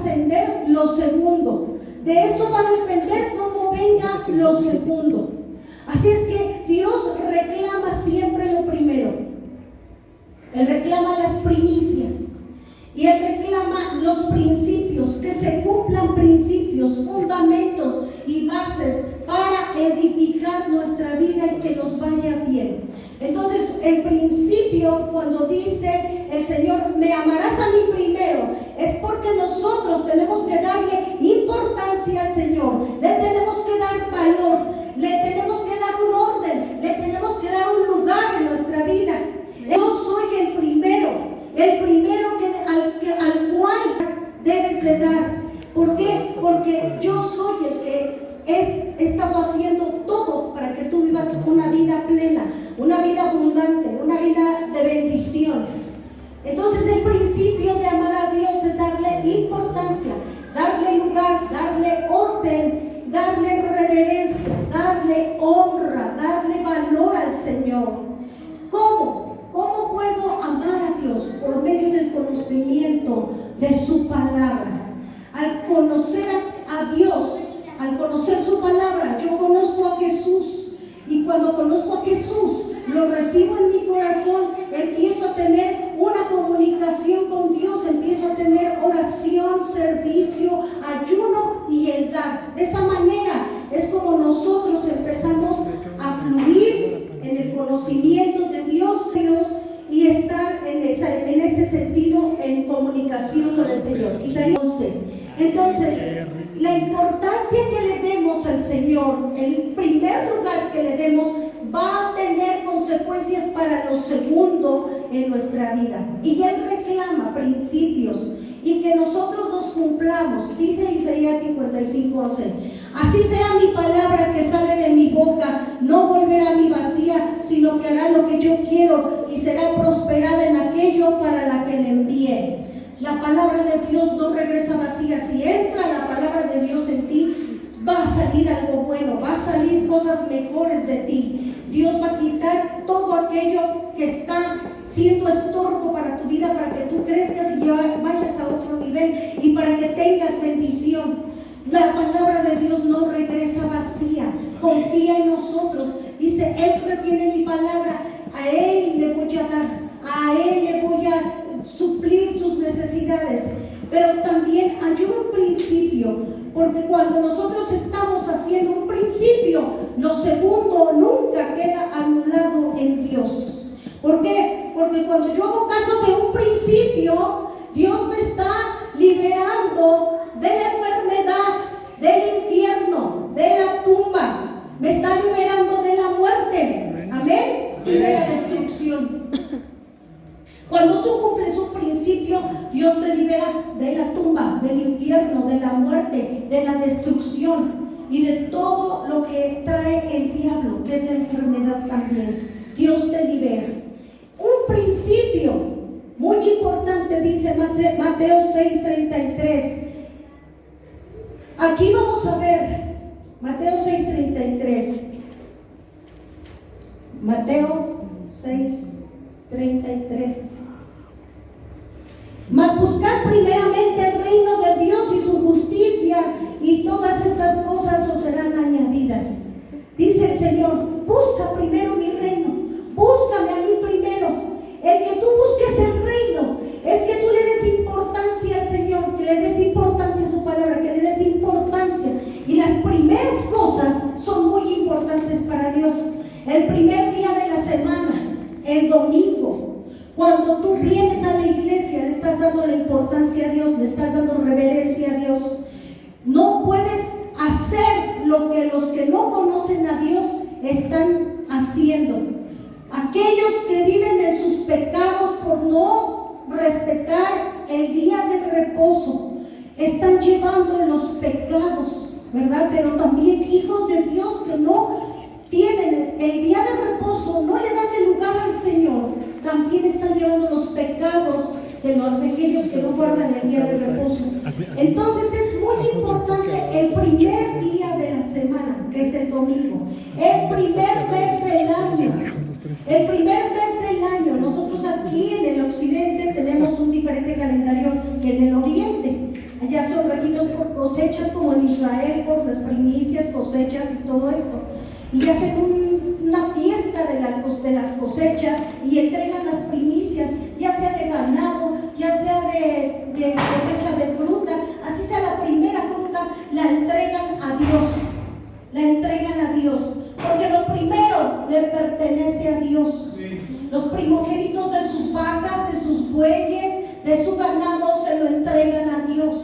trascender lo segundo. De eso va a depender cómo venga lo segundo. Así es que Dios reclama siempre lo primero. Él reclama las primicias. Y Él reclama los principios, que se cumplan principios, fundamentos y bases para edificar nuestra vida y que nos vaya bien. Entonces, el principio, cuando dice el Señor, me amarás a mí primero, es porque nosotros tenemos que darle importancia al Señor, le tenemos que dar valor, le tenemos que dar un orden, le tenemos que dar un lugar en nuestra vida. Yo soy el primero al cual debes de dar. ¿Por qué? Porque yo soy el que he estado haciendo todo para que tú vivas una vida plena, una vida abundante, una vida de bendición. Entonces el principio de amar a Dios es darle importancia, darle lugar, darle orden, darle reverencia, darle honra, darle valor al Señor. ¿Cómo? ¿Cómo puedo amar a Dios? Por medio del conocimiento de su palabra. Al conocer a Dios, al conocer su palabra, yo conozco a Jesús. Y cuando conozco a Jesús, lo recibo en mi corazón, empiezo a tener una comunicación con Dios, empiezo a tener oración, servicio, ayuno y el dar. De esa manera es como nosotros empezamos a fluir en el conocimiento de Dios y estar en ese sentido en comunicación con el Señor. Isaías 11. Entonces, la importancia que le demos al Señor, el primer lugar que le demos, va a tener consecuencias para lo segundo en nuestra vida. Y Él reclama principios y que nosotros los cumplamos. Dice Isaías 55:11: así será mi palabra que sale de mi boca, no volverá a mí vacía, sino que hará lo que yo quiero y será prosperada en aquello para la que le envié. La palabra de Dios no regresa vacía. Si entra la palabra de Dios en ti, va a salir algo bueno, va a salir cosas mejores de ti. Dios va a quitar todo aquello que está siendo estorbo para tu vida, para que tú crezcas y vayas a otro nivel y para que tengas bendición. La palabra de Dios no regresa vacía. Confía en nosotros. Dice, Él retiene mi palabra, a Él le voy a dar, a Él le voy a suplir sus necesidades. Pero también hay un principio, porque cuando nosotros estamos haciendo un principio, lo segundo nunca queda anulado en Dios. ¿Por qué? Porque cuando yo hago caso de un principio, Dios me está liberando de la enfermedad, del infierno, de la tumba, me está liberando de la muerte, amén, y de la destrucción. Cuando tú cumples un principio, Dios te libera de la tumba, del infierno, de la muerte, de la destrucción y de todo lo que trae el diablo, que es la enfermedad también. Dios te libera. Un principio muy importante, dice Mateo 6:33. Aquí vamos a ver Mateo 6:33. Mateo 6:33. Mas buscad primeramente el reino de Dios y su justicia, y todas estas cosas os serán añadidas. Dice el Señor, busca primero mi reino, búscame a mí primero. El que tú busques el reino es que tú le des importancia al Señor, que le des importancia a su palabra, que le des importancia. Y las primeras cosas son muy importantes para Dios. El primer día de la semana, el domingo, cuando tú vienes a la iglesia, le estás dando la importancia a Dios, le estás dando reverencia a Dios. No puedes hacer lo que los que no conocen a Dios están haciendo. Aquellos que viven en sus pecados por no respetar el día de reposo, están llevando los pecados, ¿verdad? Pero también hijos de Dios que no tienen el día de reposo, no le dan el lugar al Señor, también están llevando los pecados de aquellos que no guardan el día de reposo. Entonces es muy importante el primer día de la semana, que es el domingo, el primer mes del año. El primer mes del año. Nosotros aquí en el occidente tenemos un diferente calendario que en el oriente. Allá son cosechas como en Israel por las primicias, cosechas y todo esto. Y hacen una fiesta de las cosechas y entregan las primicias, ya sea de ganado, ya sea de cosecha de fruta, así sea la primera fruta, la entregan a Dios. La entregan a Dios, porque lo primero le pertenece a Dios. Los primogénitos de sus vacas, de sus bueyes, de su ganado se lo entregan a Dios.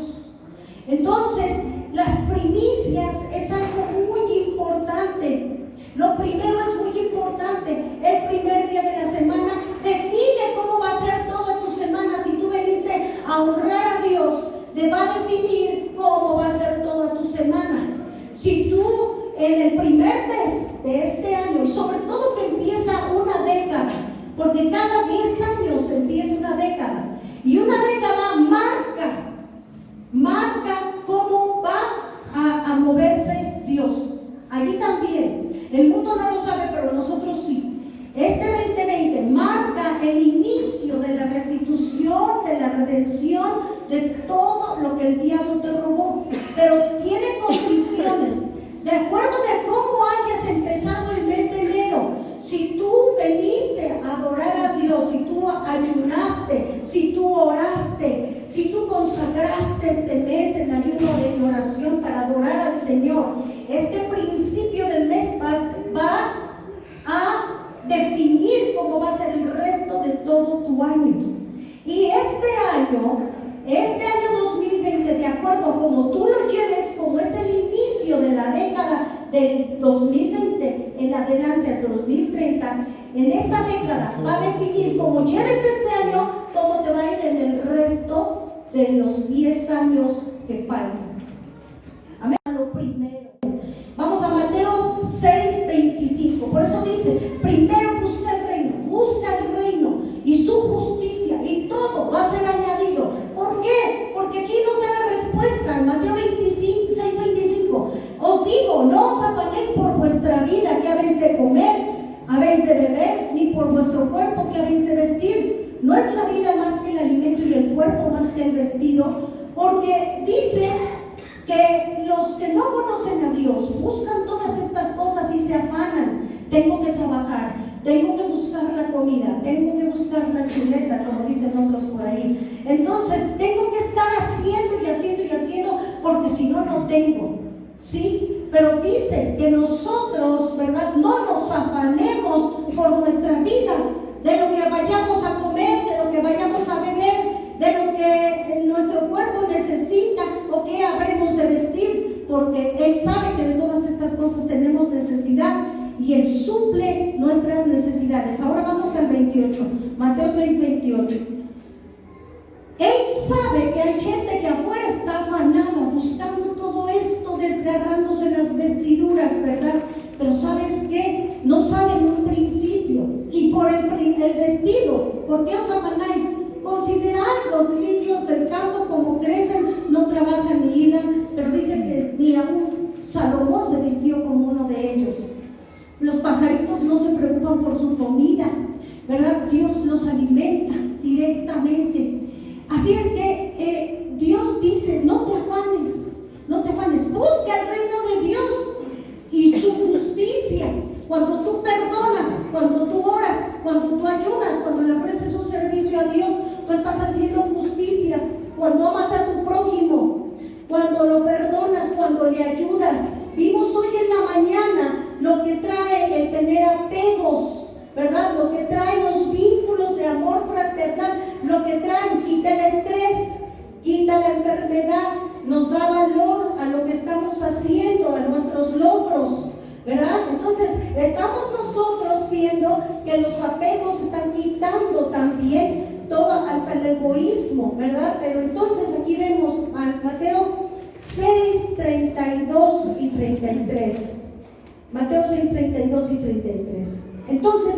Entonces, las primicias es algo muy importante. Lo primero es muy importante. El primer día de la semana define cómo va a ser toda tu semana. Si tú viniste a honrar a Dios, te va a definir cómo va a ser toda tu semana. Si tú en el primer mes de este año, y sobre todo que empieza una década, porque cada 10 años empieza una década, y una década marca cómo va a moverse Dios. Allí también, el mundo no lo sabe, pero nosotros sí. Este 2020 marca el inicio de la restitución, de la redención, de todo lo que el diablo te robó, pero tiene condiciones. De acuerdo de cómo hayas empezado el mes de enero, si tú veniste a adorar a Dios, si tú ayunaste, si tú oraste, si tú consagraste este mes en ayuno y oración para adorar al Señor, este principio del mes va a definir cómo va a ser el resto de todo tu año. Y este año 2020, de acuerdo como tú lo lleves, como es el inicio de la década del 2020 en adelante al 2030, en esta década va a definir cómo lleves este año, cómo te va a ir en el resto de los 10 años que faltan. Amén. Lo primero. Vamos a Mateo 6:25. Por eso dice, primero busca el reino y su justicia, y todo va a ser añadido. ¿Por qué? Porque aquí nos da la respuesta en Mateo 6:25. Os digo, no os afanéis por vuestra vida, que habéis de comer, habéis de beber, ni por vuestro cuerpo, que habéis de vestir. No es la vida más que el alimento y el cuerpo más que el vestido, porque dice que los que no conocen a Dios buscan todas estas cosas y se afanan. Tengo que trabajar, tengo que buscar la comida, tengo que buscar la chuleta, como dicen otros por ahí. Entonces tengo que estar haciendo y haciendo y haciendo, porque si no, no tengo. ¿Sí? Pero dice que nosotros, ¿verdad?, no nos afanemos por nuestra vida, de lo que vayamos a comer, de lo que vayamos a beber, de lo que nuestro cuerpo necesita o que habremos de vestir, porque Él sabe que de todas estas cosas tenemos necesidad y Él suple nuestras necesidades. Ahora vamos al 28, Mateo 6:28. Él sabe que hay gente que afuera está afanada, buscando todo esto, desgarrándose las vestiduras, ¿verdad? Pero ¿sabes qué? No saben un principio. Y por el vestido, ¿por qué os afanáis? Considerad los lirios del campo, como crecen, no trabajan ni hilan, pero dice que ni aún Salomón se vistió como uno de ellos. Los pajaritos no se preocupan por su comida, ¿verdad? Dios los alimenta directamente. Así es que Dios dice, no te afanes, busca el reino de Dios y su justicia. Cuando tú perdonas, cuando tú oras, cuando tú ayunas, cuando le ofreces un servicio a Dios, tú estás haciendo justicia. Cuando amas a tu prójimo, cuando lo perdonas, cuando le ayudas. Vimos hoy en la mañana lo que trae el tener apegos, ¿verdad? Lo que trae los vínculos de amor fraternal, lo que traen, quita el estrés, quita la enfermedad, nos da valor a lo que estamos haciendo, a nuestros logros, ¿verdad? Entonces, estamos nosotros viendo que los apegos están quitando también todo, hasta el egoísmo, ¿verdad? Pero entonces aquí vemos a Mateo 6:32 y 33. Mateo 6:32 y 33. Entonces,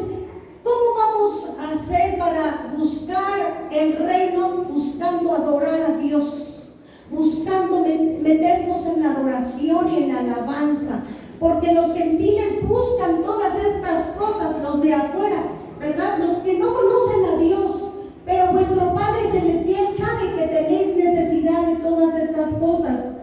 ¿cómo vamos a hacer para buscar el reino? Buscando adorar a Dios, buscando meternos en la adoración y en la alabanza, porque los gentiles buscan todas estas cosas, los de afuera, ¿verdad? Los que no conocen a Dios, pero vuestro Padre Celestial sabe que tenéis necesidad de todas estas cosas.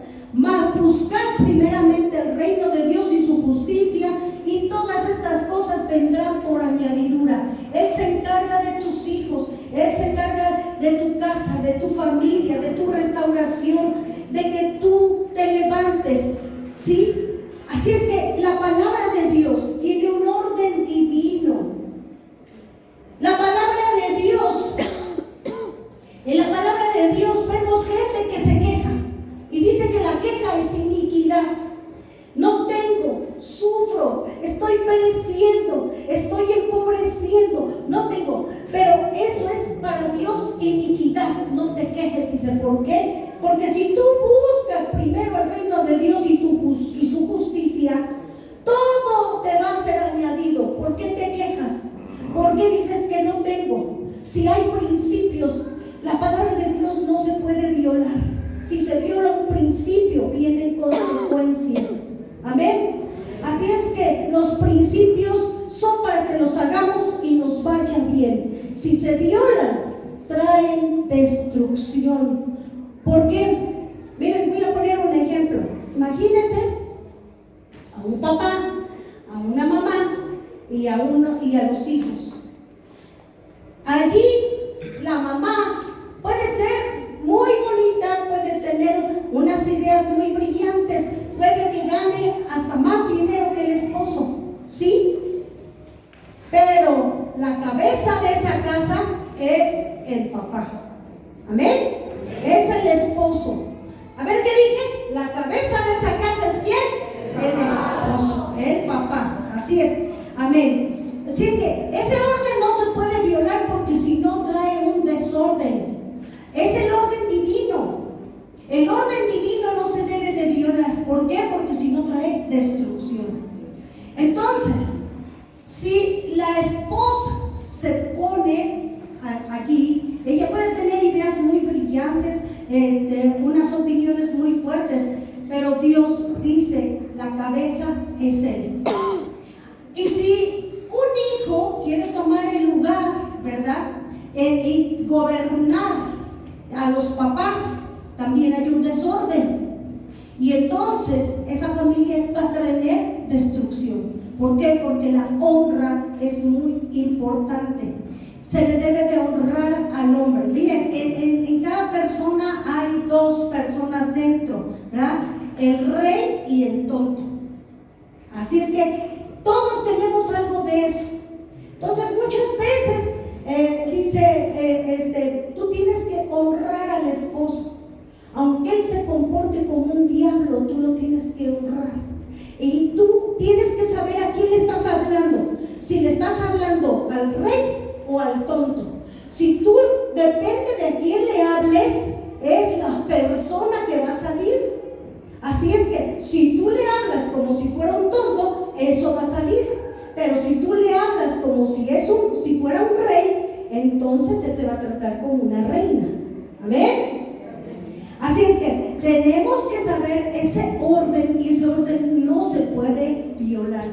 Dice, ¿por qué? Porque si tú buscas primero el reino de Dios y su justicia, todo te va a ser añadido. ¿Por qué te quejas? ¿Por qué dices que no tengo? Si hay principios, la palabra de Dios no se puede violar. Si se viola un principio, vienen consecuencias. Amén. Así es que los principios son para que los hagamos y nos vaya bien. Si se violan, traen destrucción. ¿Por qué? Miren, voy a poner un ejemplo. Imagínense a un papá, a una mamá y a los hijos. Allí la mamá puede ser muy bonita, puede tener unas ideas muy brillantes, puede que gane hasta más dinero que el esposo, ¿sí? Pero la cabeza de esa casa es el papá. ¿Amén? Es el esposo. A ver, ¿qué dije? La cabeza de esa casa es ¿quién? El esposo, el papá. Así es. Amén. Así es que ese orden no se puede violar, porque si no trae un desorden. Es el orden divino. El orden divino no se debe de violar. ¿Por qué? Porque si no trae destrucción. Entonces, si la esposa se pone aquí, ella puede tener ideas muy brillantes, unas opiniones muy fuertes, pero Dios dice, la cabeza es Él. Y si un hijo quiere tomar el lugar, ¿verdad? Y gobernar a los papás, también hay un desorden. Y entonces esa familia va a traer destrucción. ¿Por qué? Porque la honra es muy importante. Se le debe de honrar al hombre. Miren, en cada persona hay dos personas dentro, ¿verdad? El rey y el tonto. Así es que todos tenemos algo de eso. Entonces muchas veces dice, tú tienes que honrar al esposo. Aunque él se comporte como un diablo, tú lo tienes que honrar. Y tú tienes que saber a quién le estás hablando. Si le estás hablando al rey o al tonto. Si tú, depende de a quién le hables, es la persona que va a salir. Así es que si tú le hablas como si fuera un tonto, eso va a salir. Pero si tú le hablas como si fuera un rey, entonces él te va a tratar como una reina. Amén. Así es que tenemos que saber ese orden, y ese orden no se puede violar.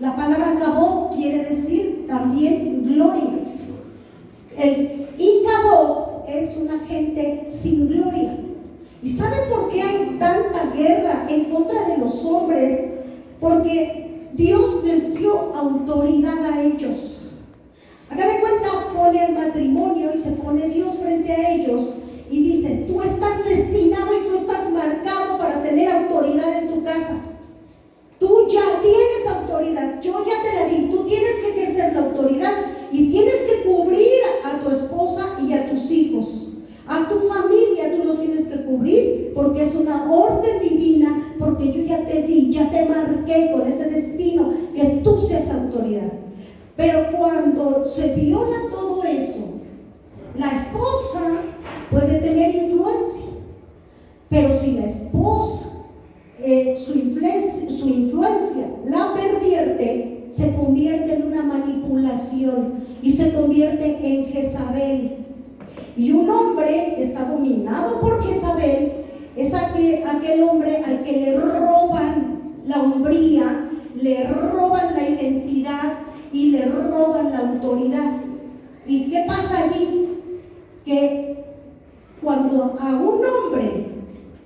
La palabra Kabod quiere decir también gloria. El Ikabod es una gente sin gloria. ¿Y saben por qué hay tanta guerra en contra de los hombres? Porque Dios les dio autoridad a ellos. Hagan de cuenta, pone el matrimonio y se pone Dios frente a ellos y dice, tú estás destinado y tú estás marcado para tener autoridad en tu casa. Tú ya tienes autoridad, yo ya te la di, tú tienes que ejercer la autoridad y tienes que cubrir a tu esposa y a tus hijos. A tu familia tú los tienes que cubrir, porque es una orden divina, porque yo ya te di, ya te marqué con ese destino, que tú seas autoridad. Pero cuando se viola todo eso, la esposa puede tener influencia, pero si la esposa su influencia la pervierte, se convierte en una manipulación y se convierte en Jezabel. Y un hombre que está dominado por Jezabel es aquel hombre al que le roban la hombría, le roban la identidad y le roban la autoridad. ¿Y qué pasa allí? Que cuando a un hombre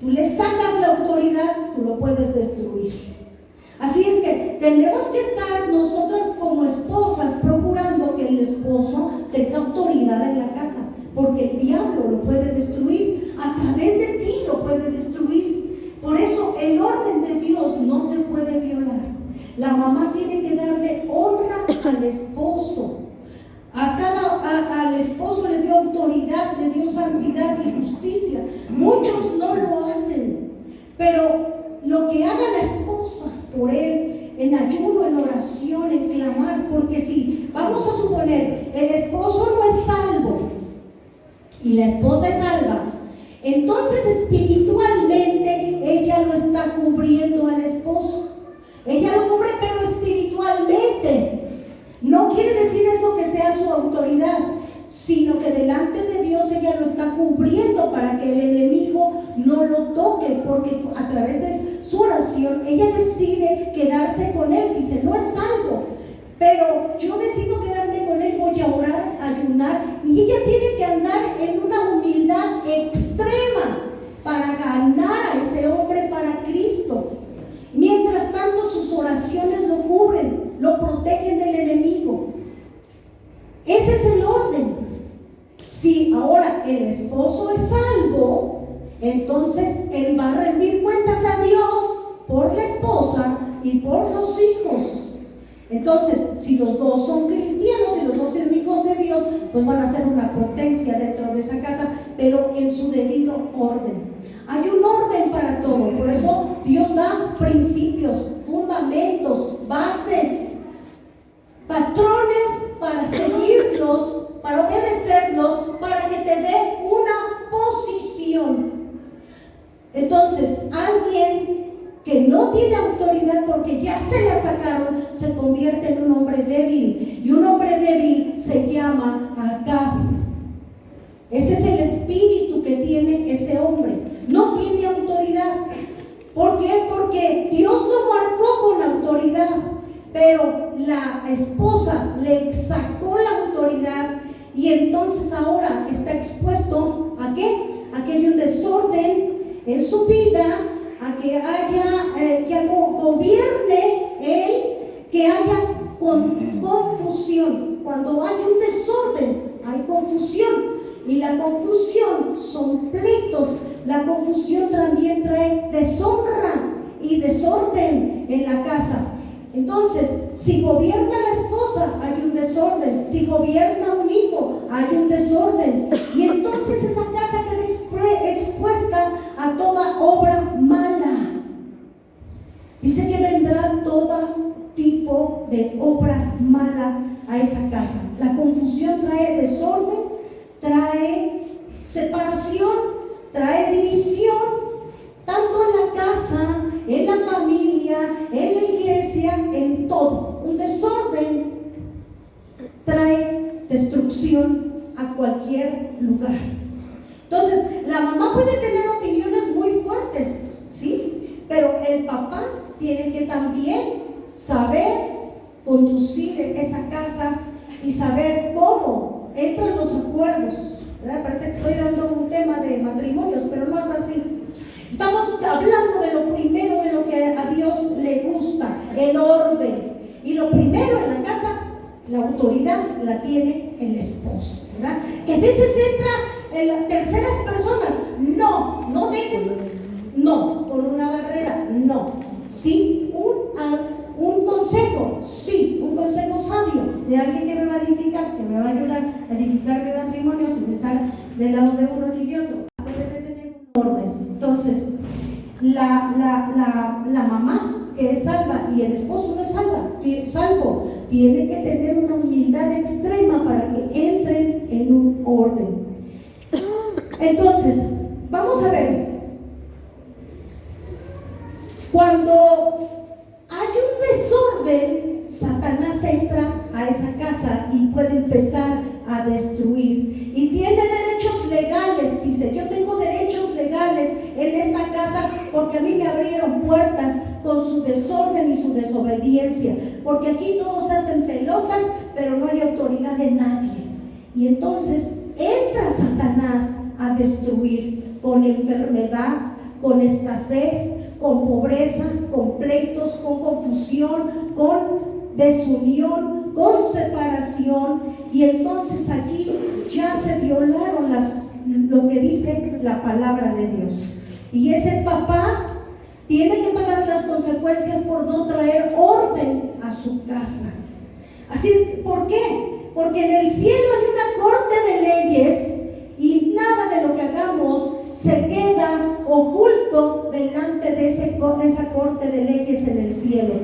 tú le sacas la autoridad, tú lo puedes destruir. Así es que tenemos que estar nosotras como esposas procurando que el esposo tenga autoridad en la casa, porque el diablo lo puede destruir, a través de ti lo puede destruir. Por eso el orden de Dios no se puede violar. La mamá tiene que darle honra al esposo. Al esposo le dio autoridad, le dio santidad y justicia. Muchos no lo hacen, pero lo que haga la esposa por él, en ayuno, en oración, en clamar, porque si vamos a suponer el esposo no es salvo y la esposa es Entonces espiritualmente ella lo está cubriendo al esposo. Ella lo cubre, pero espiritualmente. No quiere decir eso que sea su autoridad, sino que delante de Dios ella lo está cubriendo para que el enemigo no lo toque, porque a través de su oración ella decide quedarse con él. Dice, no es salvo, pero yo decido quedarme con él, voy a orar, ayunar, y ella tiene que andar en una humildad extrema para ganar a ese hombre para Cristo. Mientras tanto, sus oraciones lo cubren, lo protegen del enemigo. Ese es el orden. Si ahora el esposo es salvo, entonces él va a rendir cuentas a Dios por la esposa y por los hijos. Entonces, si los dos son cristianos y los dos son hijos de Dios, pues van a ser una potencia dentro de esa casa, pero en su debido orden. Hay un orden para todo, por eso Dios da principios, fundamentos, bases, patrones para seguirlos, para obedecerlos, para que te dé una posición. Entonces, alguien que no tiene autoridad porque ya se la sacaron, se convierte en un hombre débil, y un hombre débil se llama Acab. Ese es el espíritu que tiene ese hombre. No tiene autoridad. ¿Por qué? Porque Dios lo marcó con autoridad, pero la esposa le sacó la autoridad, y entonces ahora está expuesto ¿a qué? A que haya un desorden en su vida, a que haya, que no gobierne él, que haya confusión. Cuando hay un desorden, hay confusión. Y la confusión son pleitos. La confusión también trae deshonra y desorden en la casa. Entonces, si gobierna la esposa, hay un desorden. Si gobierna un hijo, hay un desorden. Y entonces esa casa queda expuesta a toda obra mala. Dice que vendrá todo tipo de obra mala a esa casa. La confusión trae desorden, trae separación, trae división, tanto en la casa, en la familia, en la iglesia, en todo. Un desorden trae destrucción a cualquier lugar. Entonces, la mamá puede tener opiniones muy fuertes, ¿sí? Pero el papá tiene que también saber conducir esa casa y saber cómo entran los acuerdos, ¿verdad? Parece que estoy dando un tema de matrimonios, pero no es así. Estamos hablando de lo primero, de lo que a Dios le gusta, el orden. Y lo primero en la casa, la autoridad la tiene el esposo, ¿verdad? Que a veces entra en las terceras personas. No dejen, no, con una barrera, no. Sí, un consejo, sí, un consejo sabio de alguien que me va a edificar, que me va a ayudar a edificar mi matrimonio sin estar del lado de uno ni de otro. Debe de tener un orden. Entonces, la mamá que es salva y el esposo no es salvo, tiene que tener una humildad extrema para que entren en un orden. Entonces, vamos a ver. Cuando hay un desorden, Satanás entra a esa casa y puede empezar a destruir. Y tiene derechos legales, dice, yo tengo derechos legales en esta casa porque a mí me abrieron puertas con su desorden y su desobediencia. Porque aquí todos hacen pelotas, pero no hay autoridad de nadie. Y entonces entra Satanás a destruir con enfermedad, con escasez, con pobreza, con pleitos, con confusión, con desunión, con separación. Y entonces aquí ya se violaron lo que dice la palabra de Dios. Y ese papá tiene que pagar las consecuencias por no traer orden a su casa. Así es, ¿por qué? Porque en el cielo hay una corte de leyes y nada de lo que hagamos se queda oculto delante de esa corte de leyes en el cielo.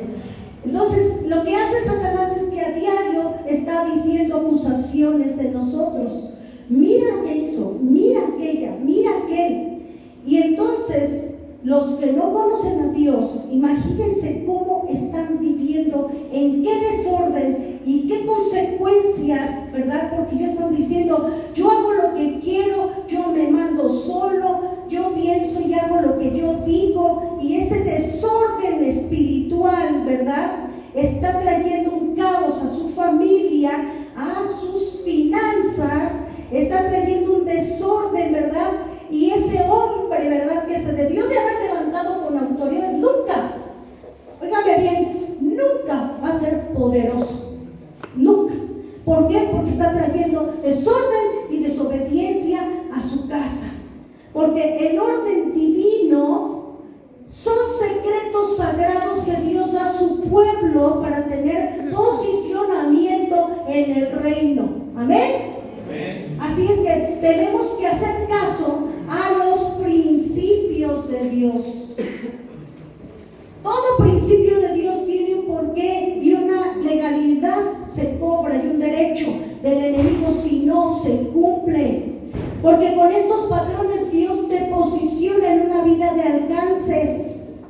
Entonces, lo que hace Satanás es que a diario está diciendo acusaciones de nosotros. Mira lo que hizo, mira aquella, mira aquel. los que no conocen a Dios, imagínense cómo están viviendo, en qué desorden y qué consecuencias, ¿verdad? Porque ellos están diciendo, yo hago lo que quiero, yo me mando solo, yo pienso y hago lo que yo digo, y ese desorden espiritual, ¿verdad?, está trayendo un caos a su familia, a sus finanzas, está trayendo un desorden, ¿verdad? Y ese hombre, ¿verdad?, que se debió de haber levantado con autoridad, nunca, óigame bien, nunca va a ser poderoso, nunca. ¿Por qué? Porque está trayendo desorden y desobediencia a su casa. Porque el orden divino son secretos sagrados que Dios da a su pueblo para tener posicionamiento en el reino. ¿Amén? Así es que tenemos que hacer caso a los principios de Dios. Todo principio de Dios tiene un porqué y una legalidad se cobra y un derecho del enemigo si no se cumple. Porque con estos patrones Dios te posiciona en una vida de alcances,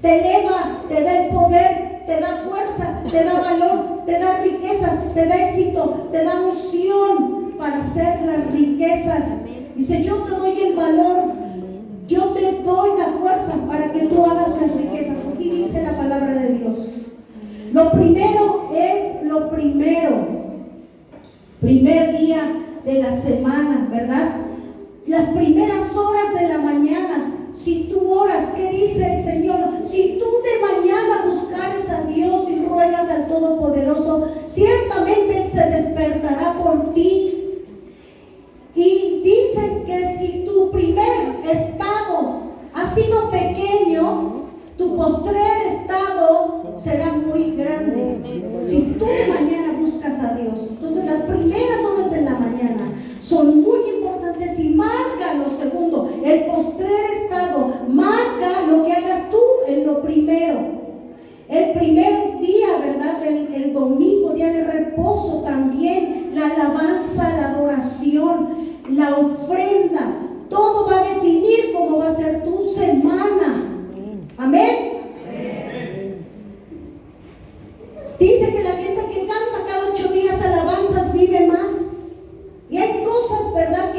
te eleva, te da el poder, te da fuerza, te da valor, te da riquezas, te da éxito, te da unción para hacer las riquezas. Dice, yo te doy el valor, yo te doy la fuerza para que tú hagas las riquezas. Así dice la palabra de Dios. Lo primero es lo primero. Primer día de la semana, ¿verdad? Las primeras horas de la mañana, si tú oras, ¿qué dice el Señor? Si tú de mañana buscares a Dios y ruegas al Todopoderoso, ciertamente Él se despertará por ti. Y dice que si tu primer estado ha sido pequeño, tu postrer estado será muy grande. Si tú de mañana buscas a Dios, entonces las primeras horas de la mañana son muy importantes y marca lo segundo. El postrer estado marca lo que hagas tú en lo primero. El primer día, ¿verdad? El domingo, día de reposo también, la alabanza, la adoración, la ofrenda, todo va a definir cómo va a ser tu semana. Amén. Dice que la gente que canta cada 8 días alabanzas vive más. Y hay cosas, ¿verdad?,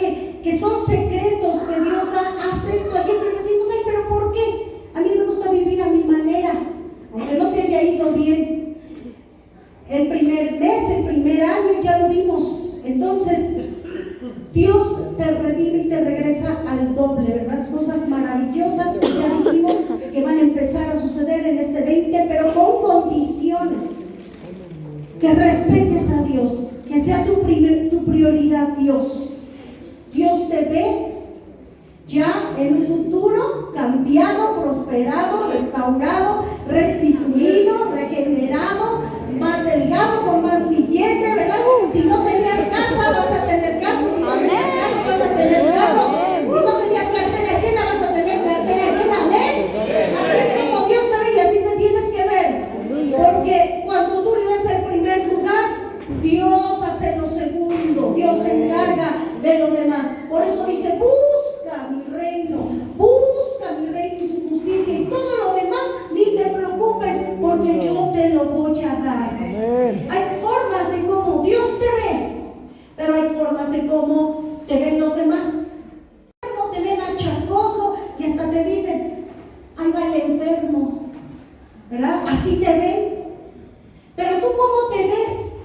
que son secretos que Dios da. Haz esto. Ayer te decimos, ay, pero ¿por qué? A mí me gusta vivir a mi manera, aunque no te haya ido bien. El primer mes, el primer año, ya lo vimos. Entonces, Dios te redime y te regresa al doble, ¿verdad? Cosas maravillosas que ya dijimos que van a empezar a suceder en este 20, pero con condiciones. Que respetes a Dios, que sea tu prioridad Dios. Dios te ve ya en un futuro cambiado, prosperado, restaurado, restituido, regenerado, más delgado, con más billete, ¿verdad? Si no tenías casa, vas a tener casa. Si no tenías carro, vas a tener carro. Si no tenías cartera llena, vas a tener cartera llena. Amén. Así es como Dios te ve y así te tienes que ver. Porque cuando tú le das el primer lugar, Dios hace lo segundo. Dios se encarga de lo demás. Por eso dice, busca mi reino y su justicia, y todo lo demás ni te preocupes, porque yo te lo voy a dar. Amén. Hay formas de cómo Dios te ve, pero hay formas de cómo te ven los demás. Te ven achacoso y hasta te dicen, ahí va el enfermo, ¿verdad? Así te ven. Pero tú, ¿cómo te ves?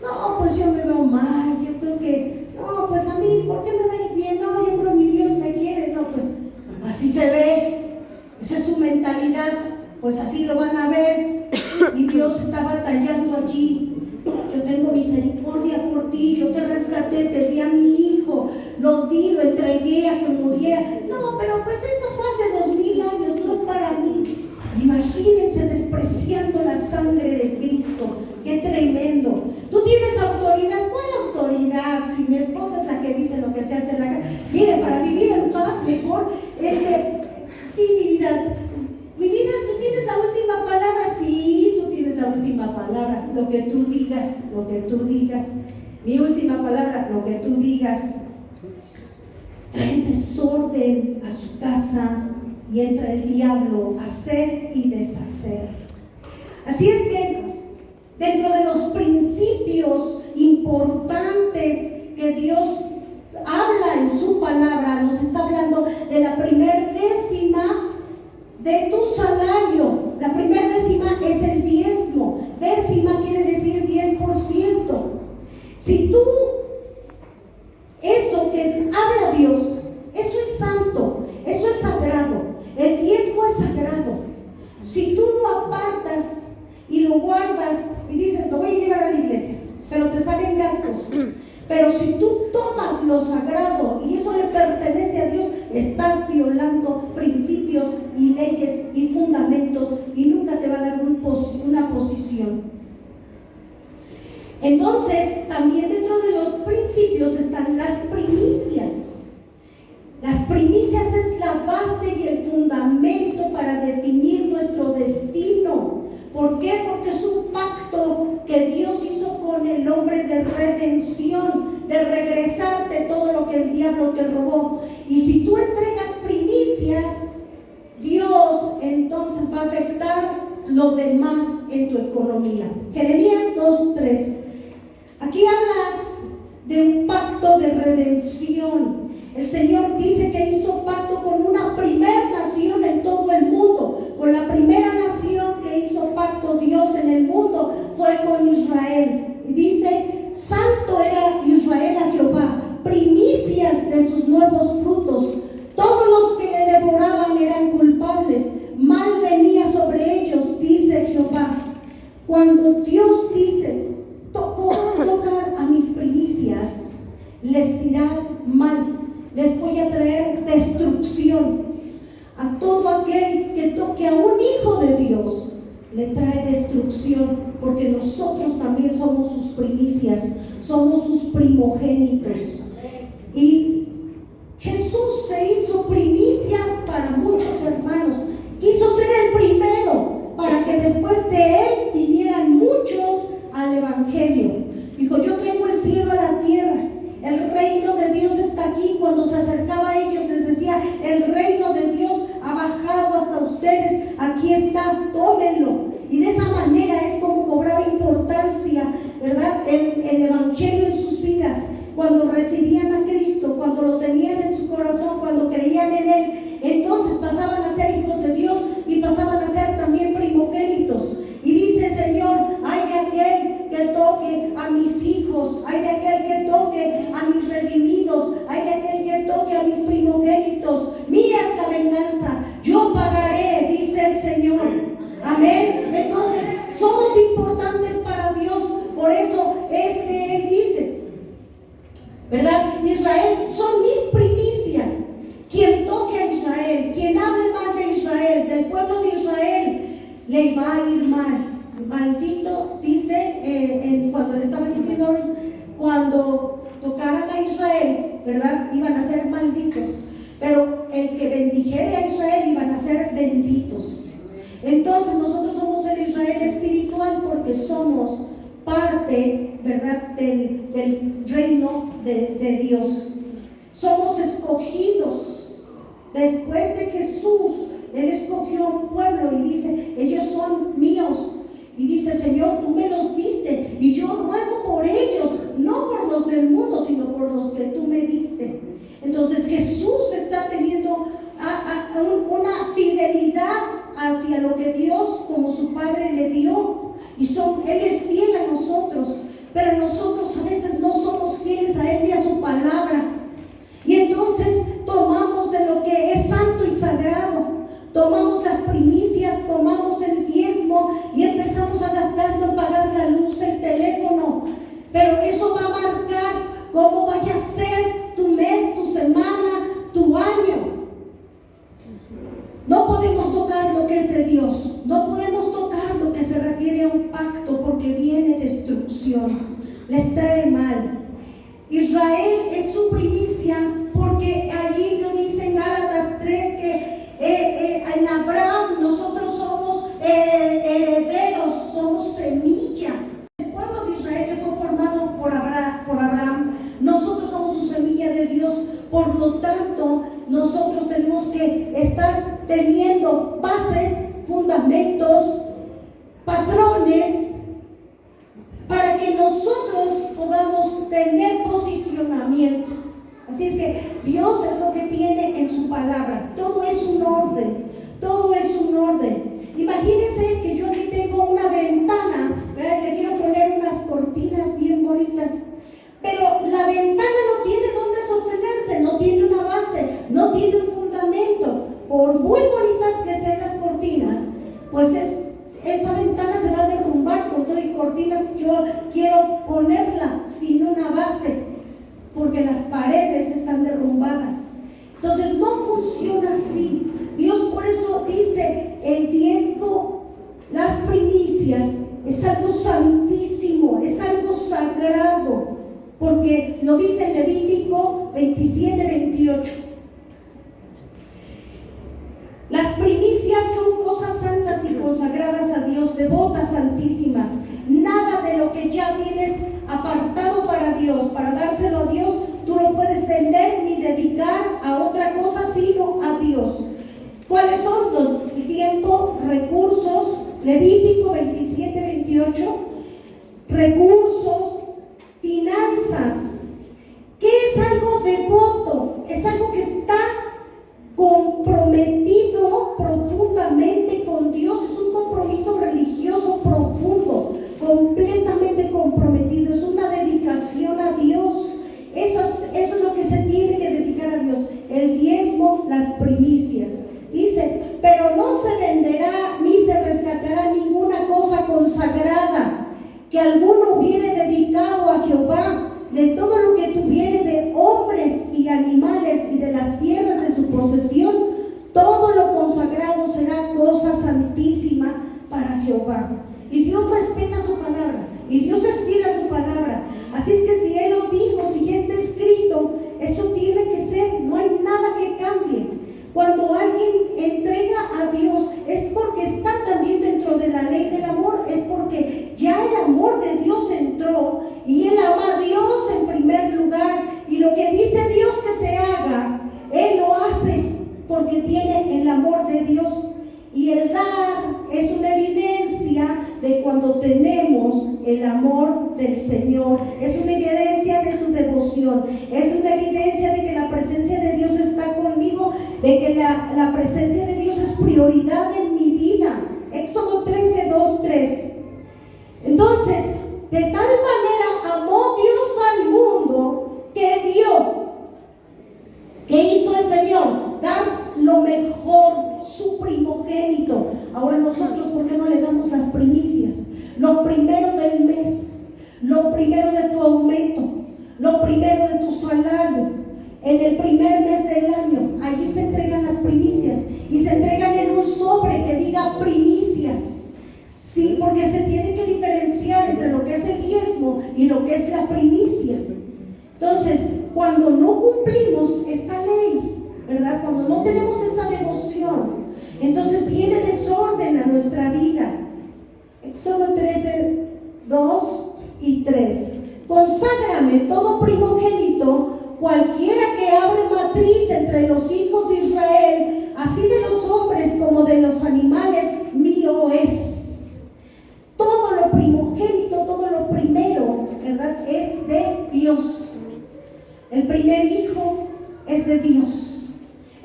No, pues yo me veo mal, yo creo que, no, pues a mí, ¿por qué me ven bien? No, yo creo que mi Dios me quiere. No, pues así se ve, esa es su mentalidad, pues así lo van a ver. Y Dios está batallando allí. Yo tengo misericordia por ti, yo te rescaté, te di a mi hijo, lo di, lo entregué a que muriera. No, pero pues eso fue hace 2000 años, no es para mí. Imagínense despreciando la sangre de Cristo. ¡Qué tremendo! Tú tienes autoridad. ¿Cuál autoridad? Si mi esposa es la que dice lo que se hace en la casa. Mire, para vivir en paz mejor, sí, mi vida, tú tienes la última palabra. Sí, tú tienes la última palabra. Lo que tú digas. Mi última palabra, lo que tú digas. Trae desorden a su casa. y entra el diablo a hacer y deshacer. Así es que dentro de los principios importantes que Dios habla en su palabra, nos está hablando de la primer décima de tu salario. La primer décima es el diezmo. Décima quiere decir 10%. Si tú, eso que habla Dios, eso es santo, eso es sagrado. El diezmo es sagrado. Si tú lo apartas y lo guardas y dices, lo voy a llevar a la iglesia, pero te salen gastos. Pero si tú tomas lo sagrado y eso le pertenece a Dios, estás violando principios y leyes y fundamentos y nunca te va a dar una posición. Entonces, también dentro de los principios están las primicias. Las primicias es la base y el fundamento para definir nuestro destino. ¿Por qué? Porque es un pacto que Dios hizo con el hombre de redención, de regresarte todo lo que el diablo te robó. Y si tú entregas primicias, Dios entonces va a afectar lo demás en tu economía. Jeremías 2:3. Aquí habla de un pacto de redención. El Señor dice que hizo pacto con una primera nación en todo el mundo. Con la primera nación que hizo pacto Dios en el mundo fue con Israel. Y dice, santo era Israel a Jehová, primicias de sus nuevos frutos. Todos los que le devoraban eran culpables, mal venía sobre ellos, dice Jehová. Cuando Dios dice, tocar a mis primicias, les irá mal. Les voy a traer destrucción. A todo aquel que toque a un hijo de Dios, le trae destrucción, porque nosotros también somos sus primicias, somos sus primogénitos. Y Jesús se hizo primicias para muchos hermanos. Quiso ser el primero para que después de él vinieran muchos al evangelio. Dijo, yo traigo el cielo a la tierra. El reino de Dios está aquí. Cuando se acercaba a ellos les decía, el reino de Dios ha bajado hasta ustedes, aquí está, tómenlo. Y de esa manera es como cobraba importancia, ¿verdad? El evangelio en sus vidas. Cuando recibían a Cristo, cuando lo tenían en su corazón, cuando creían en Él, entonces pasaban a ser hijos de Dios y pasaban a ser también primogénitos. Y dice el Señor, hay de aquel que toque a mis hijos, hay de aquel que toque a mis redimidos, hay de aquel que toque a mis primogénitos. Mía es la venganza, yo pagaré, dice el Señor. Amén. Entonces, somos importantes para Dios, por eso es que Él dice, ¿verdad? Israel son mis primicias. Quien toque a Israel, quien hable mal de Israel, del pueblo de Israel, le va a ir mal. Maldito, dice, cuando le estaba diciendo, cuando tocaran a Israel, ¿verdad? Iban a ser malditos. Pero el que bendijere a Israel iban a ser benditos. Entonces nosotros somos el Israel espiritual porque somos parte, ¿verdad?, del reino de Dios. Somos escogidos. Después de Jesús, Él escogió un pueblo y dice, ellos son míos. Y dice, Señor, tú me los diste y yo ruego por ellos, no por los del mundo, sino por los que tú me diste. Entonces Jesús está teniendo una fidelidad hacia lo que Dios como su Padre le dio. Y Él es fiel a nosotros, pero nosotros a veces no somos fieles a Él ni a su palabra. Y entonces tomamos de lo que es santo y sagrado, tomamos las primicias, tomamos el diezmo y empezamos a gastarlo en pagar la luz, el teléfono. Pero eso va a marcar cómo vaya a ser tu mes, tu semana, tu año. No podemos tocar lo que es de Dios, no podemos tocar lo que se refiere a un pacto, porque viene destrucción, les trae mal. Israel es su primicia, porque allí lo dice en Gálatas 3 que en Abraham nosotros somos herederos, somos semilla. El pueblo de Israel que fue formado por Abraham, nosotros somos su semilla de Dios. Por lo tanto, nosotros tenemos que estar teniendo bases, fundamentos, patrones, para que nosotros podamos tener posicionamiento. Así es que Dios es lo que tiene en su palabra. Todo es un orden, todo es un orden. Imagínense que yo aquí tengo una ventana, ¿verdad? Le quiero poner unas cortinas bien bonitas, pero la ventana no tiene dónde sostenerse, no tiene una base, no tiene un fundamento. Por muy bonitas que sean las cortinas, pues esa ventana se va a derrumbar con todo y cortinas. Yo quiero ponerla sin una base, porque las paredes están derrumbadas. Entonces no funciona así. Dios por eso dice: el diezmo, las primicias, es algo santísimo, es algo sagrado, porque lo dice en Levítico 27-28. Las primicias son cosas santas y consagradas a Dios, devotas, santísimas. Nada de lo que ya tienes apartado para Dios, para dárselo a Dios, tú lo puedes vender ni dedicar a otra cosa sino a Dios. ¿Cuáles son los tiempos, recursos? Levítico 27-28. Recursos, finanzas. ¿Qué es algo devoto? Es algo que está comprometido profundamente con Dios. Es un compromiso religioso profundo, completamente comprometido. Es una dedicación a Dios. Eso es lo que se tiene que dedicar a Dios. El diezmo, las primicias. Dice: pero no se venderá ni se rescatará ninguna cosa consagrada que alguno hubiere dedicado a Jehová, de todo lo que tuviere de hombres y animales y de las tierras de su posesión. Todo lo consagrado será cosa santísima para Jehová. Y Dios respeta su palabra, y Dios es fiel a su palabra. Así es que si Él lo dijo, si ya está escrito, eso tiene que ser, no hay nada que cambie. Cuando alguien entrega a Dios, es porque está también dentro de la ley del amor, es porque ya el amor de Dios entró y Él ama a Dios en primer lugar, y lo que dice Dios que se haga, Él lo hace porque tiene el amor de Dios. Y el dar es una evidencia de cuando tenemos el amor del Señor, es una evidencia de su devoción, es una evidencia de que la presencia de Dios está conmigo, de que la presencia de Dios es prioridad en mi vida. Éxodo 13:2-3. Entonces, de tal manera amó Dios al mundo que dio. ¿Qué hizo el Señor? Dar lo mejor, su primogénito. Ahora nosotros, ¿por qué no le damos las primicias? Lo primero del mes, lo primero de tu aumento, lo primero de tu salario, en el primer mes del año. Allí se entregan las primicias y se entregan en un sobre que diga primicias. Sí, porque se tiene que diferenciar entre lo que es el diezmo y lo que es la primicia. Entonces, cuando no cumplimos esta ley, ¿verdad? Cuando no tenemos esa devoción, entonces viene desorden a nuestra vida. Éxodo 13:2-3. Conságrame todo primogénito, cualquiera que abre matriz entre los hijos de Israel, así de los hombres como de los animales, mío es. Todo lo primogénito, todo lo primero, ¿verdad? Es de Dios. El primer hijo es de Dios.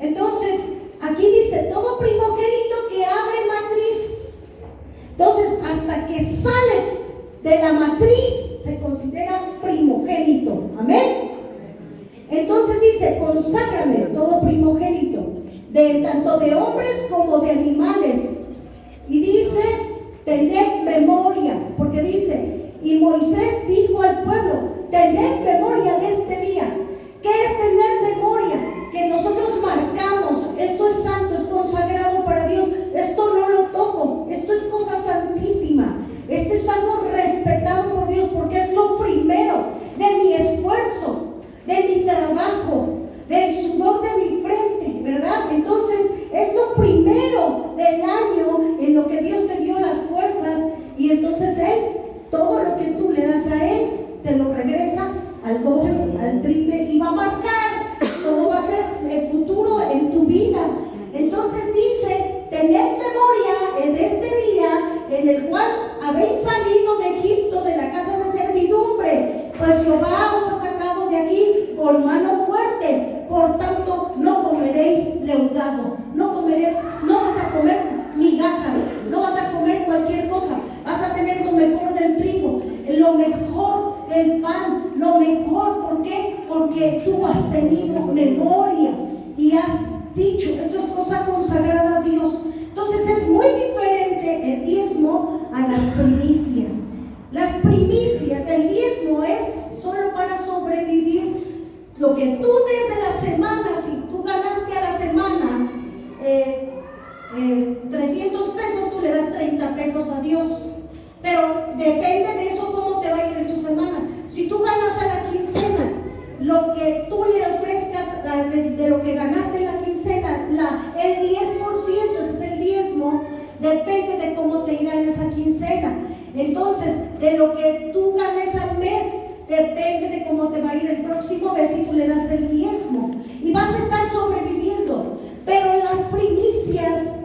Entonces, aquí dice: todo primogénito que abre matriz. Entonces, hasta que sale de la matriz, se considera primogénito. Amén. Entonces dice: conságrame todo primogénito, tanto de hombres como de animales. Y dice: tened memoria, porque dice: y Moisés dijo al pueblo: tened memoria de este día. ¿Qué es tener memoria? Que nosotros marcamos: esto es santo, es consagrado para Dios, esto no lo toco, esto es cosa santísima, esto es algo respetado por Dios, porque es lo primero de mi esfuerzo, de mi trabajo, del sudor de mi frente, ¿verdad? Entonces es lo primero del año en lo que Dios te dio las fuerzas, y entonces Él, todo lo que tú le das a Él, te lo regresa al doble, al triple, y va a marcar cómo va a ser el futuro leudado, no comerás, no vas a comer migajas, no vas a comer cualquier cosa, vas a tener lo mejor del trigo, lo mejor del pan, lo mejor. ¿Por qué? Porque tú has tenido memoria y has dicho, esto es cosa consagrada a Dios. Entonces es muy diferente el diezmo a las primicias. Las primicias, el diezmo es solo para sobrevivir. Lo que tú des de la semana, si tú ganaste a la semana 300 pesos, tú le das 30 pesos a Dios. Pero depende de eso cómo te va a ir en tu semana. Si tú ganas a la quincena, lo que tú le ofrezcas de lo que ganaste en la quincena, el 10%, ese es el diezmo, depende de cómo te irá en esa quincena. Entonces, de lo que tú ganes al mes, depende de cómo te va a ir el próximo mes si tú le das el diezmo. Y vas a estar sobreviviendo. Pero las primicias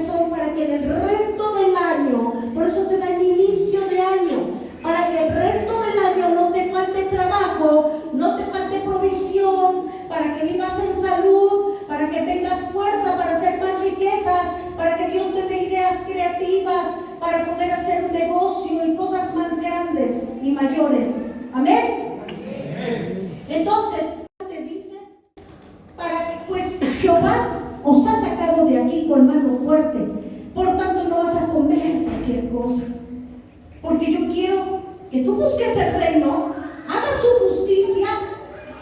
son para que en el resto del año, por eso se da el inicio de año, para que el resto del año no te falte trabajo, no te falte provisión, para que vivas en salud, para que tengas fuerza para hacer más riquezas, para que Dios te dé ideas creativas, para poder hacer un negocio y cosas más grandes y mayores. Amén. Entonces, te dice, pues Jehová os ha sacado de aquí con mano fuerte, por tanto no vas a comer cualquier cosa. Porque yo quiero que tú busques el reino, hagas su justicia,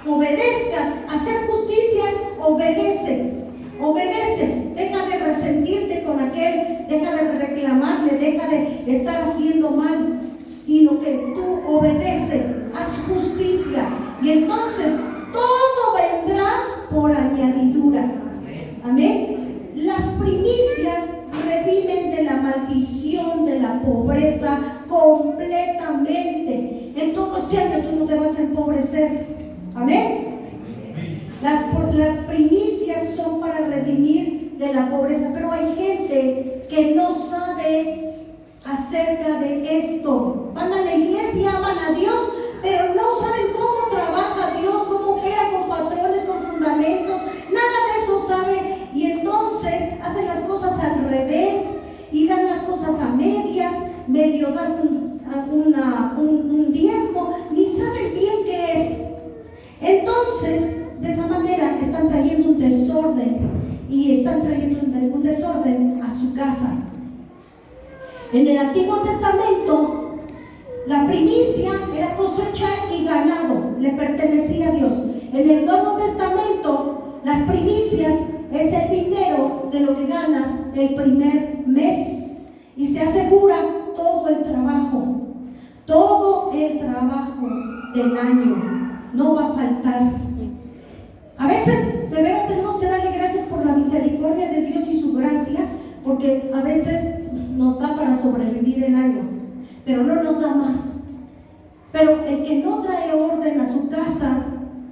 obedezcas. Hacer justicias, obedece, deja de resentirte con aquel, deja de reclamarle, deja de estar haciendo mal, sino que tú obedece, haz justicia, y entonces todo vendrá por añadidura. Amén. Las primicias redimen de la maldición, de la pobreza completamente. En todo ese año tú no te vas a empobrecer. Amén. Las primicias son para redimir de la pobreza, pero hay gente que no sabe acerca de esto. Van a la iglesia, aman a Dios, pero no saben cómo trabaja Dios, cómo opera con patrones, con fundamentos, nada de eso saben, y entonces hacen las cosas al revés y dan las cosas a medias, medio dan un diezmo, ni saben bien qué es. Entonces, de esa manera están trayendo un desorden, y están trayendo un desorden a su casa. En el Antiguo Testamento, la primicia era cosecha y ganado, le pertenecía a Dios. En el Nuevo Testamento, las primicias es el dinero de lo que ganas el primer mes, y se asegura todo el trabajo del año, no va a faltar. A veces de verdad tenemos que darle gracias por la misericordia de Dios y su gracia, porque a veces nos da para sobrevivir el año, pero no nos da más. Pero el que no trae orden a su casa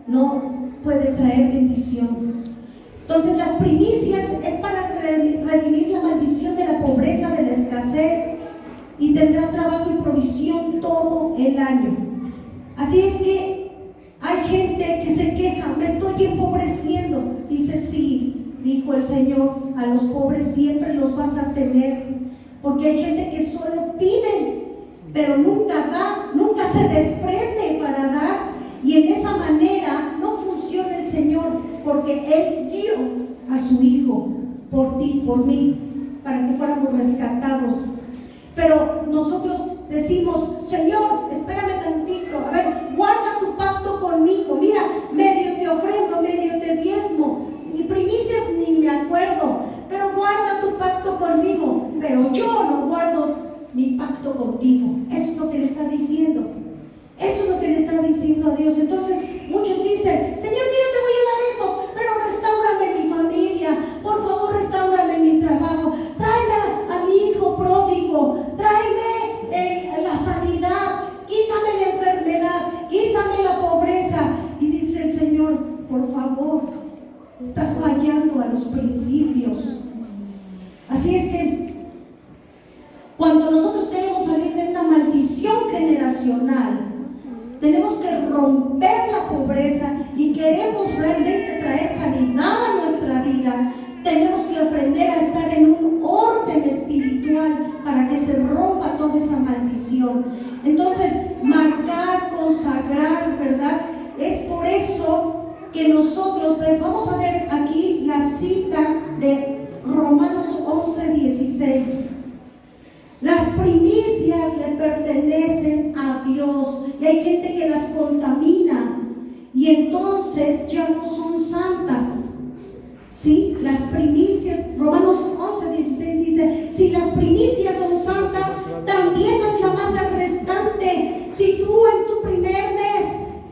no puede traer bendición. Entonces las primicias es para redimir la maldición de la pobreza, de la escasez, y tendrá trabajo y provisión todo el año. Así es que hay gente que se queja, me estoy empobreciendo. Dice, sí, dijo el Señor, a los pobres siempre los vas a tener, porque hay gente que solo pide, pero nunca da, nunca se desprende para dar, y en esa manera no funciona el Señor, porque Él dio a su Hijo por ti, por mí, para que fuéramos rescatados. Pero nosotros decimos, Señor, espérame tantito, a ver, guarda tu pacto conmigo, mira, medio te ofrendo, medio te diezmo, y primicias ni me acuerdo, pero guarda tu pacto conmigo, pero yo no guardo mi pacto contigo. Eso es lo que le está diciendo, eso es lo que le está diciendo a Dios. Entonces muchos dicen, Señor, mira, te voy a dar esto, pero restáurame mi familia, por favor, restáurame mi trabajo, tráeme a mi hijo pródigo, tráeme la sanidad, quítame la enfermedad, quítame la pobreza. Y dice el Señor, por favor, estás fallando a los principios. Así es que cuando nosotros queremos salir de una maldición generacional, tenemos que romper la pobreza y queremos realmente traer sanidad a nuestra Sí, las primicias, Romanos 11:16 dice, si las primicias son santas, también es la masa restante. Si tú en tu primer mes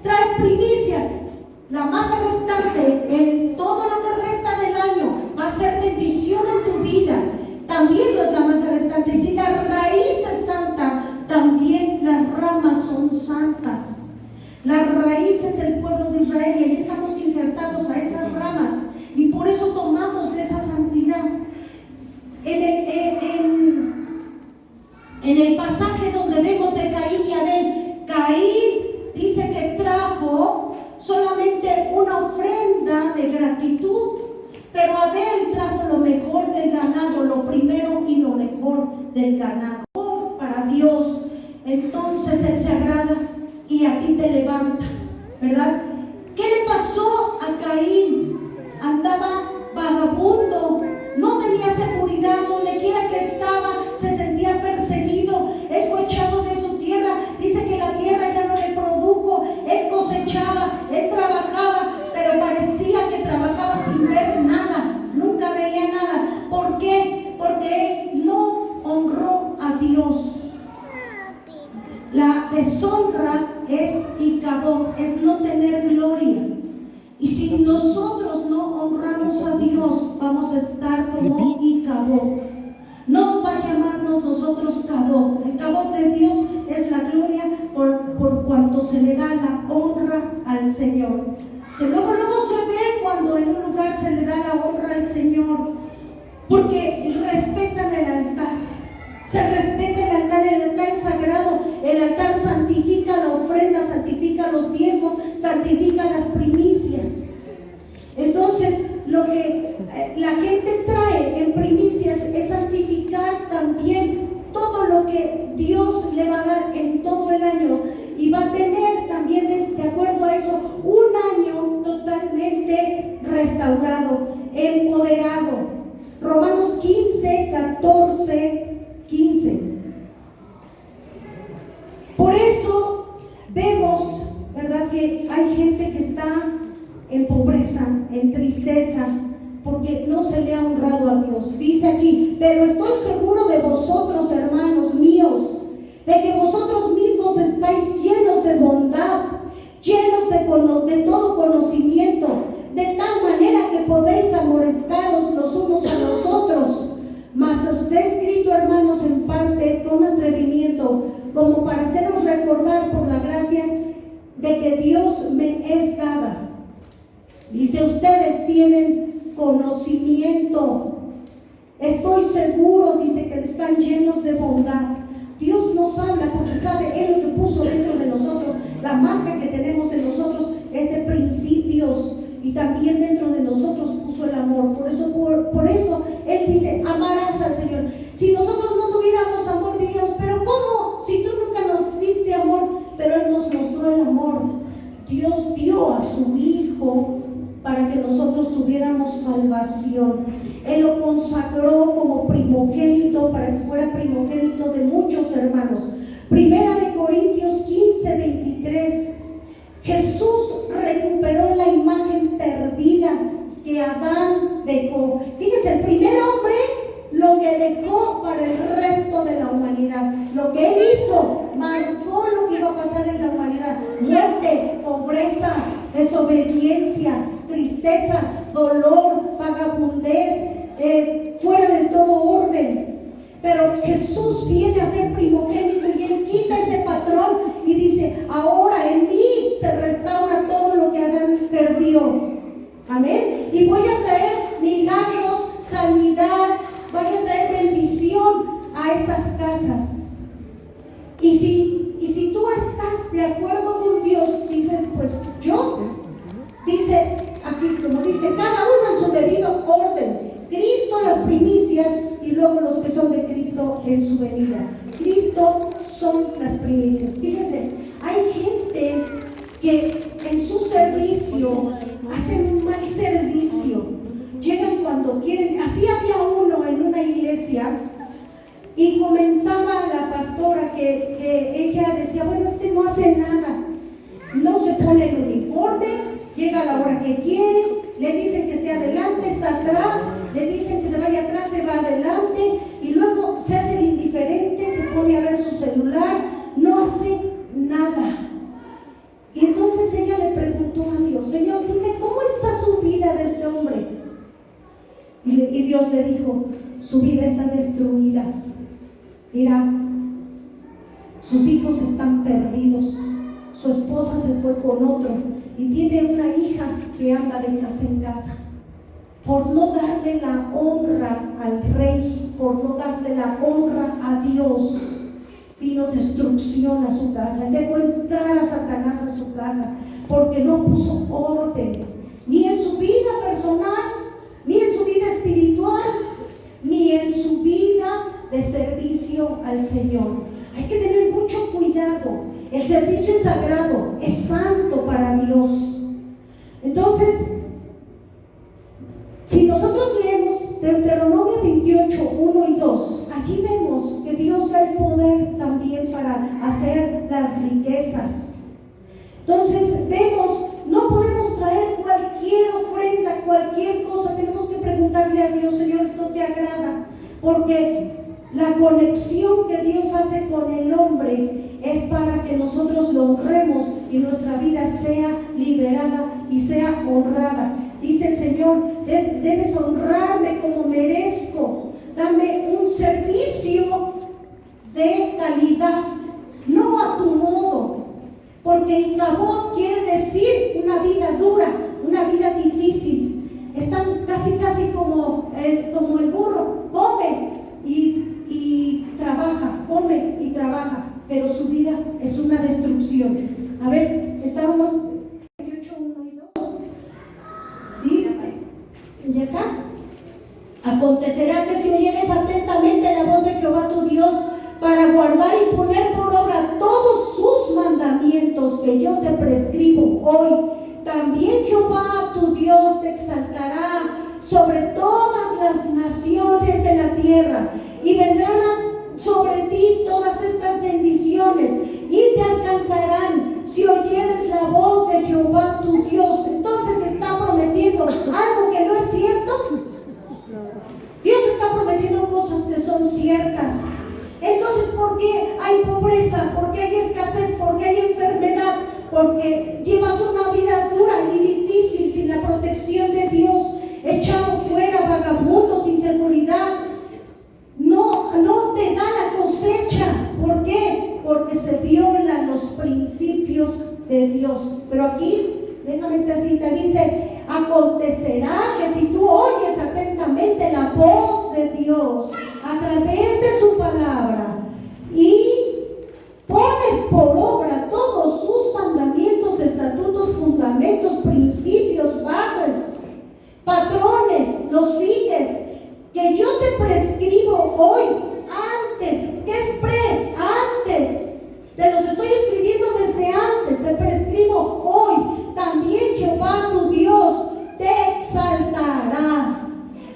traes primicias, la masa restante en todo lo que resta del año va a ser bendición en tu vida. También no es la masa restante. Y si la raíz es santa, también las ramas son santas. La raíz es el pueblo de Israel y ahí estamos injertados a esas ramas. Y por eso tomamos de esa santidad. En el pasaje donde vemos de Caín y Abel, Caín dice que trajo solamente una ofrenda de gratitud, pero Abel trajo lo mejor del ganado, lo primero y lo mejor del ganado. Para Dios, entonces Él se agrada y a ti te levanta, ¿verdad? ¿Qué le pasó a Caín? Andaba vagabundo, no tenía seguridad, donde quiera que estaba se sentía perseguido. Él fue echado de su tierra, dice que la tierra ya no le produjo. Él cosechaba, él trabajaba, pero parecía que trabajaba sin ver nada, nunca veía nada. ¿Por qué? Porque él no honró a Dios. La deshonra es Icabod, es no tener gloria. Y si nosotros no honramos a Dios, vamos a estar como Icabod. No va a llamarnos nosotros Cabod. El Cabod de Dios es la gloria por cuanto se le da la honra al Señor. Luego se ve cuando en un lugar se le da la honra al Señor, porque respetan el altar. Se respeta el altar es sagrado, el altar santifica la ofrenda, santifica los diezmos, santifica las primicias. Entonces, lo que la gente trae en primicias es santificar también todo lo que Dios le va a dar en todo el año, y va a tener también, de acuerdo a eso, un año totalmente restaurado, empoderado. Romanos 15, 14, 15. Por eso vemos, ¿verdad?, que hay gente que está en pobreza, en tristeza, porque no se le ha honrado a Dios. Dice aquí, pero estoy seguro de vosotros, hermanos míos, de que vosotros mismos estáis llenos de bondad, llenos de todo conocimiento, de tal manera que podéis amonestaros los unos a los otros. Mas os he escrito, hermanos, en parte con atrevimiento, como para haceros recordar por la gracia de que Dios me es dada. Dice, ustedes tienen conocimiento. Estoy seguro, dice, que están llenos de bondad. Dios nos habla porque sabe Él lo que puso dentro de nosotros. La marca que tenemos de nosotros es de principios, y también dentro de nosotros puso el amor. Por eso Él dice, amarás al Señor. Si nosotros no tuviéramos amor, diríamos, pero ¿cómo? Si tú nunca nos diste amor. Pero Él nos mostró el amor. Dios dio a su Hijo para que nosotros tuviéramos salvación. Él lo consagró como primogénito, para que fuera primogénito de muchos hermanos. Primera de Corintios 15, 23. Jesús recuperó la imagen perdida que Adán dejó. Fíjense, el primer hombre lo que dejó para el resto de la humanidad. Lo que él hizo marcó lo que iba a pasar en la humanidad: muerte, pobreza, desobediencia, tristeza, dolor, vagabundez, fuera de todo orden. Pero Jesús viene a ser primogénito y Él quita ese patrón y dice, ahora en mí se restaura todo lo que Adán perdió. Amén. Y voy a traer milagros, sanidad, voy a traer bendición a estas casas. Y si tú estás de acuerdo con Dios, dices, pues yo, dice aquí, como dice, cada uno en su debido orden. Cristo las primicias y luego los que son de Cristo en su venida. Cristo son las primicias. Fíjense, hay gente que en su servicio hacen un mal servicio. Llegan cuando quieren. Así había uno en una iglesia y comentaba la pastora que ella decía, bueno, no hace nada, no se pone el uniforme, llega a la hora que quiere, le dicen que esté adelante, está atrás, le dicen que se vaya atrás, se va adelante, y luego se hace el indiferente, se pone a ver su celular, no hace nada. Y entonces ella le preguntó a Dios: Señor, dime, ¿cómo está su vida de este hombre? Y Dios le dijo: su vida está destruida. Mira, sus hijos están perdidos, su esposa se fue con otro y tiene una hija que anda de casa en casa. Por no darle la honra al rey, por no darle la honra a Dios, vino destrucción a su casa. Dejó entrar a Satanás a su casa porque no puso orden, ni en su vida personal, ni en su vida espiritual, ni en su vida de servicio al Señor. Hay que tener mucho cuidado. El servicio es sagrado, es santo para Dios. Entonces, si nosotros leemos Deuteronomio 28, 1 y 2, allí vemos que Dios da el poder también para hacer las riquezas. Entonces vemos, no podemos traer cualquier ofrenda, cualquier cosa. Tenemos que preguntarle a Dios: Señor, ¿esto te agrada? Porque la conexión que Dios hace con el hombre es para que nosotros lo honremos y nuestra vida sea liberada y sea honrada. Dice el Señor: debes honrarme como merezco, dame un servicio de calidad, no a tu modo, porque Icabod quiere decir una vida dura, una vida difícil. Están casi como el burro, come y trabaja, come y trabaja, pero su vida es una destrucción. A ver, estábamos 28, 1 y 2. ¿Sí? ¿Ya está? Acontecerá que si oyeres atentamente la voz de Jehová tu Dios para guardar y poner por obra todos sus mandamientos que yo te prescribo hoy, también Jehová tu Dios te exaltará sobre todas las naciones de la tierra, y vendrán sobre ti todas estas bendiciones y te alcanzarán si oyeres la voz de Jehová tu Dios. Entonces está prometiendo algo que no es cierto. Dios está prometiendo cosas que son ciertas. Entonces, ¿por qué hay pobreza? ¿Por qué hay escasez? ¿Por qué hay enfermedad? Porque llevas una vida dura y difícil sin la protección de Dios, echado fuera, vagabundo, sin seguridad. No te da la cosecha. ¿Por qué? Porque se violan los principios de Dios. Pero aquí, déjame esta cita, dice: acontecerá que si tú oyes atentamente la voz de Dios a través de su palabra y pones por obra todos sus mandamientos, estatutos, fundamentos, principios, bases, patrones, los sigues, que yo te prescribo hoy, antes, ¿qué es pre? Antes, te los estoy escribiendo desde antes, te prescribo hoy, también Jehová tu Dios te exaltará.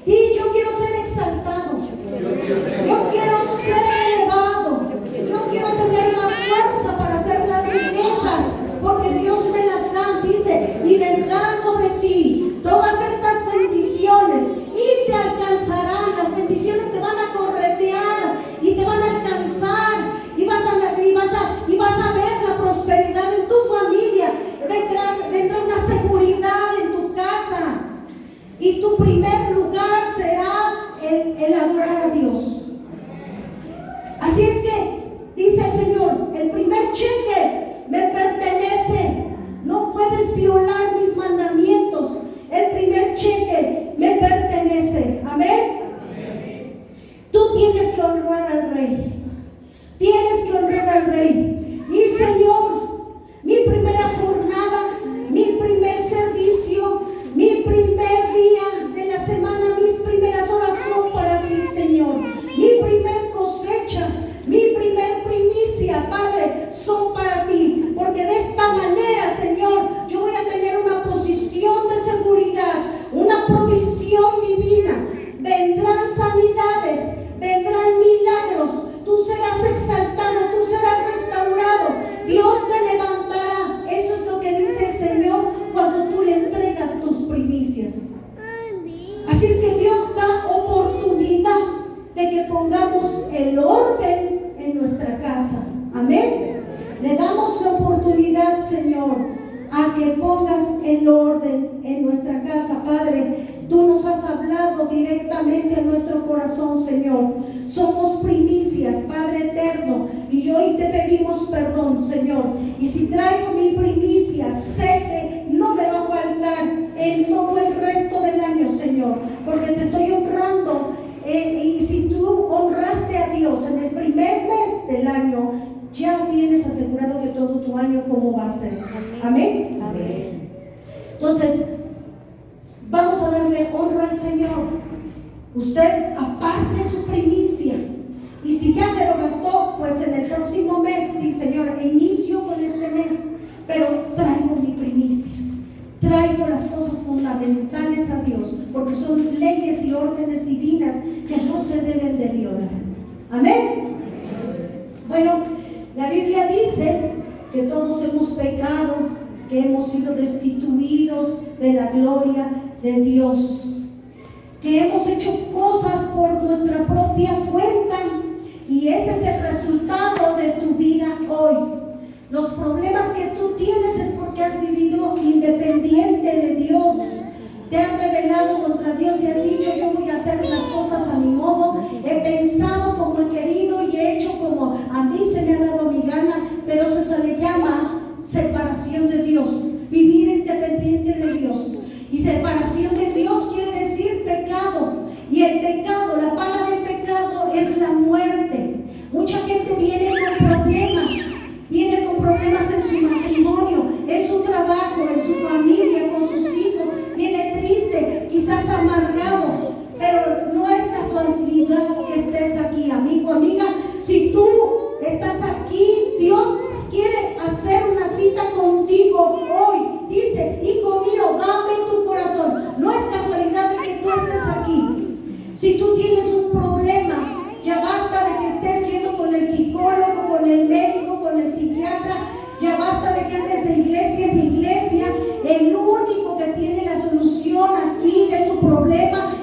Y yo quiero ser exaltado, yo quiero ser elevado, yo quiero tener la fuerza para hacer las riquezas, porque Dios me las da. Dice: y vendrán sobre ti todas estas bendiciones y te alcanzarán. Las bendiciones te van a corretear y te van a alcanzar. pongamos el orden en nuestra casa. Amén. Le damos la oportunidad, Señor, a que pongas el orden en nuestra casa, Padre. Tú nos has hablado directamente a nuestro corazón, Señor. Somos primicias, Padre eterno, y hoy te pedimos perdón, Señor. Y si traigo mi primicia, sé que no me va a faltar en todo el resto del año, Señor, porque te estoy honrando. Y si tú honraste a Dios en el primer mes del año, ya tienes asegurado que todo tu año cómo va a ser. Amén. Amén. Entonces, vamos a darle honra al Señor. Usted aparte su primicia. Y si ya se lo gastó, pues en el próximo mes, dice Señor, inicio con este mes, pero traigo mi primicia. Traigo las cosas fundamentales a Dios, porque son leyes y órdenes divinas que no se deben de violar. Amén. Bueno, la Biblia dice que todos hemos pecado, que hemos sido destituidos de la gloria de Dios, que hemos hecho cosas por nuestra propia cuenta, y ese es el resultado de tu vida hoy. Los problemas que tú tienes es porque has vivido independiente de Dios. Te has rebelado contra Dios y has dicho: yo voy a hacer las cosas a mi modo, he pensado como he querido y he hecho como a mí se me ha dado mi gana. Pero eso se le llama separación de Dios, vivir independiente de Dios. Y separación de Dios quiere decir pecado. Y el pecado, la paga del pecado es la muerte. Mucha gente viene con problemas en su matrimonio, en su trabajo, en su familia, con sus hijos. Viene triste, quizás amargado, pero no es casualidad que estés aquí, amigo, amiga. Si tú estás aquí, Dios quiere hacer una cita contigo hoy. Dice: hijo mío, dame tu corazón. No es casualidad de que tú estés aquí. Si tú tienes un problema, ya basta de que estés yendo con el psicólogo, con el médico, con el psiquiatra. Ya basta de que andes de iglesia en iglesia. El único que tiene la solución aquí de tu problema